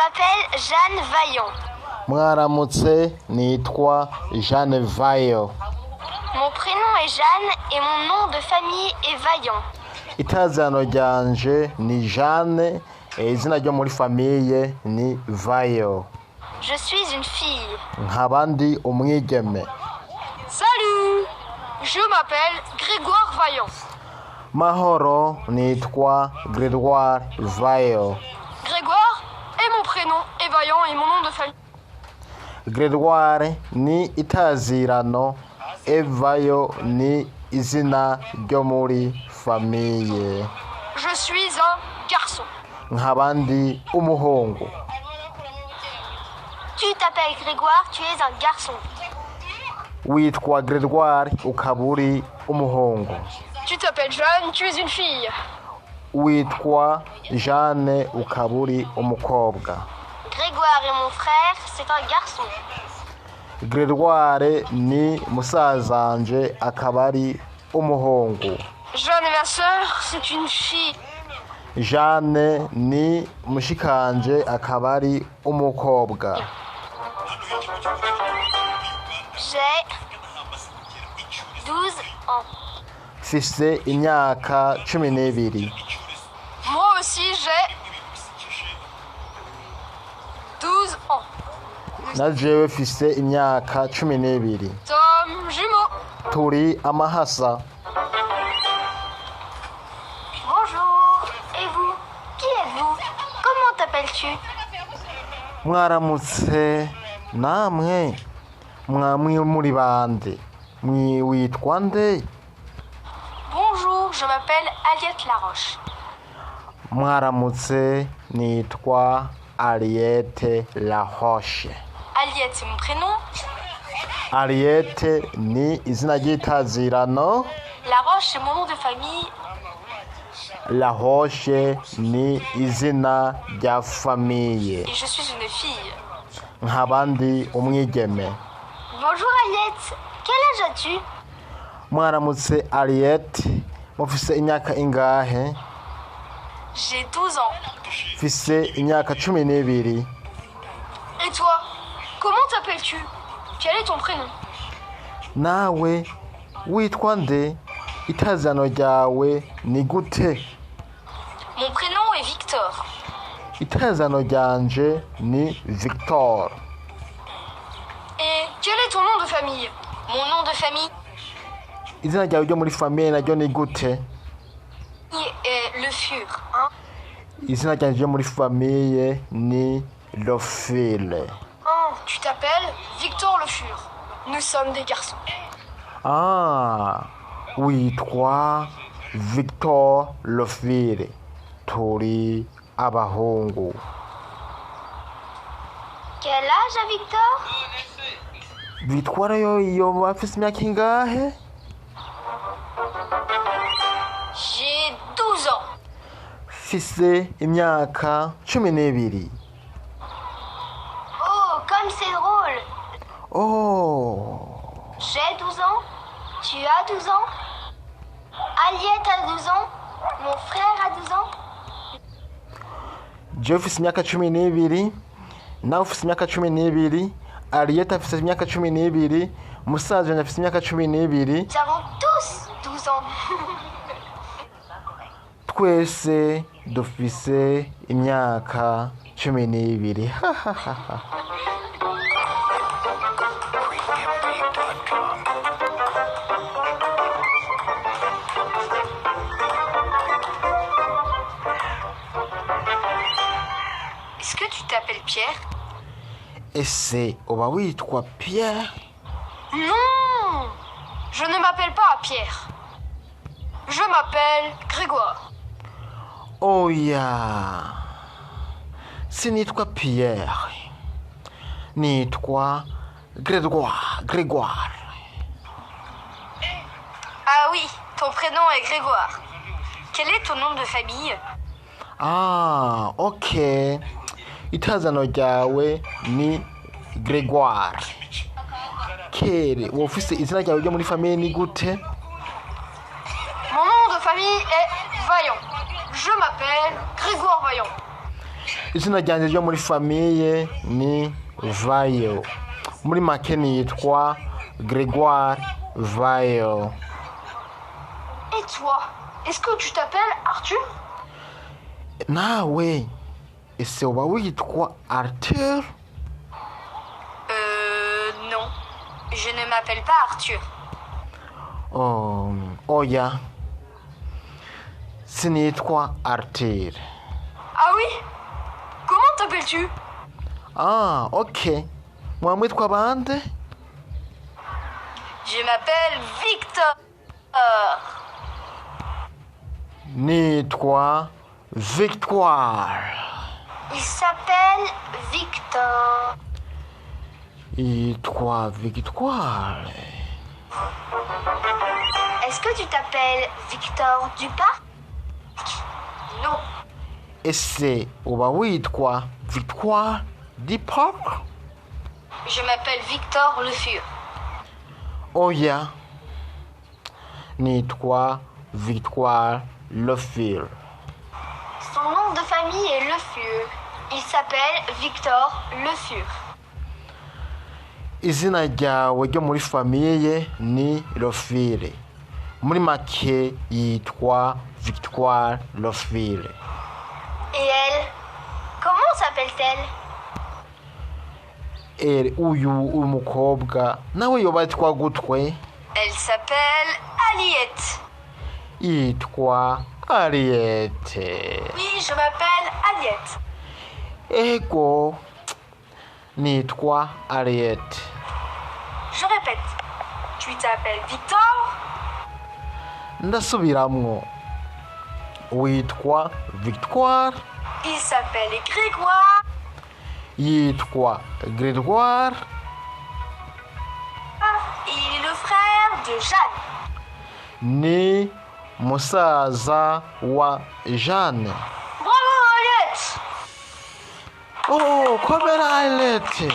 m'appelle Jeanne Vaillant. Mwaramutse, nitwa Jeanne Vaillant. Mon prénom est Jeanne et mon nom de famille est Vaillant. Itazano ryanje ni Jeanne, izina ryo muri famille ni Vaillant. Je suis une fille. Nkabandi umwigeme. Salut! Je m'appelle Grégoire Vaillant. Mahoro, nitwa Grégoire Vaillant. Grégoire est mon prénom et Vaillant est mon nom de famille. Grégoire ni itazirano, Vaillant ni izina ryo muri famille. Je suis un garçon. Nkabandi umuhungu. Tu t'appelles Grégoire, tu es un garçon. Witwa Grégoire, ukaburi umuhungu. Tu t'appelles Jeanne, tu es une fille. Witwa Jeanne, ukaburi umukobwa. Grégoire est mon frère, c'est un garçon. Grégoire ni musazanje, akabari umuhungu. Jeanne est ma sœur, c'est une fille. Jeanne ni mushikanje, akabari umukobwa. J'ai 12 ans. Mfise imyaka 12. Moi aussi j'ai 12 ans. Na jewe mfise imyaka 12. Tom jumeau. Turi amahasa. Bonjour. Et vous? Qui êtes-vous? Comment t'appelles-tu? Mwaramutse, namwe mwamwe muri bande, witwa nde? Bonjour, je m'appelle Aliette Laroche. Mwaramutse, nitwa Aliette Laroche. Aliette c'est mon prénom. Aliette ni izina ry'itazirano. Laroche c'est mon nom de famille. Laroche ni izina rya famille. Et je suis une fille. Nkabandi umwigeme. Bonjour Aliette. Quel âge as-tu? Mwaramutse Aliette, mufise imyaka ingahe? J'ai 12 ans. Mfise imyaka 12. Et toi? Comment t'appelles-tu? Quel est ton prénom? Nawe witwa nde? Itazano ryawe ni gute? Mon prénom est Victor. Itazano ryanje ni Victor. Et quel est ton nom de famille? Mon nom de famille Izina ryawe ryo muri famille naryo ni gute? est Le Fur. Hein? Izina ryanje ryo muri famille ni Lofile. Oh, tu t'appelles Victor Le Fur. Nous sommes des garçons. Ah, witwa Victor Lofile. Turi abahungu. Quel âge a Victor? Victor yo bafise imyaka ingahe? J'ai 12 ans. Mfise imyaka 12. Oh, comme c'est drôle. Oh, J'ai 12 ans. Tu as 12 ans. Aliette a 12 ans. Mon frère a 12 ans. jewe mfise imyaka 12, nawe ufise imyaka 12, Aliette afise imyaka 12, musaza wanje afise imyaka 12. Nous avons tous 12 ans. Twese dufise imyaka 12. Est-ce que tu t'appelles Pierre? Ese uba witwa Pierre? Non, je ne m'appelle pas Pierre. Je m'appelle Grégoire. Oya, sinitwa Pierre, nitwa Grégoire. Ah oui, ton prénom est Grégoire. Quel est ton nom de famille? Ah, ok. Itazano ryawe ni Grégoire. Kere, wofise izina ryawe ryo muri famille ni gute? Mon nom de famille est Vaillant. Je m'appelle Grégoire Vaillant. izina ryanjye ryo muri famiye ni Vayo. Muri make nitwa Grégoire Vayo. Et toi, est-ce que tu t'appelles Arthur? Nawe ese uba witwa Arthur? Non. Je ne m'appelle pas Arthur. Oya. Sinitwa Arthur. Ah oui? Comment t'appelles-tu? Ah, ok. Moi, mwitwa bande? Je m'appelle Victor. Nitwa Victoire. Il s'appelle Victor. Nitwa Victoire. Est-ce que tu t'appelles Victor Duparc? Non. Ese uba witwa Victoire Duparc? Je m'appelle Victor Le Fur. Oya. Nitwa Victoire Le Fur. Son nom de famille est Le Fur. Il s'appelle Victor Le Fur. Izina ryawe ryo muri famiye ni Lofire. Muri make yitwa Victoire Lofire. Et elle? Comment s'appelle-t-elle? Uyu umukobwa nawe yoba yitwa gutwe? Elle s'appelle Aliette. Yitwa Ariette. Oui, je m'appelle Aliette. Ego nitwa Ariette. Je répète. Tu t'appelles Victor? Ndasubiramwo. Witwa Victoire. Il s'appelle Grégoire. Yitwa Grégoire. Il est le frère de Jeanne. Ni musaza wa Jeanne. Bravo Aliette! Oh, komera Ariette.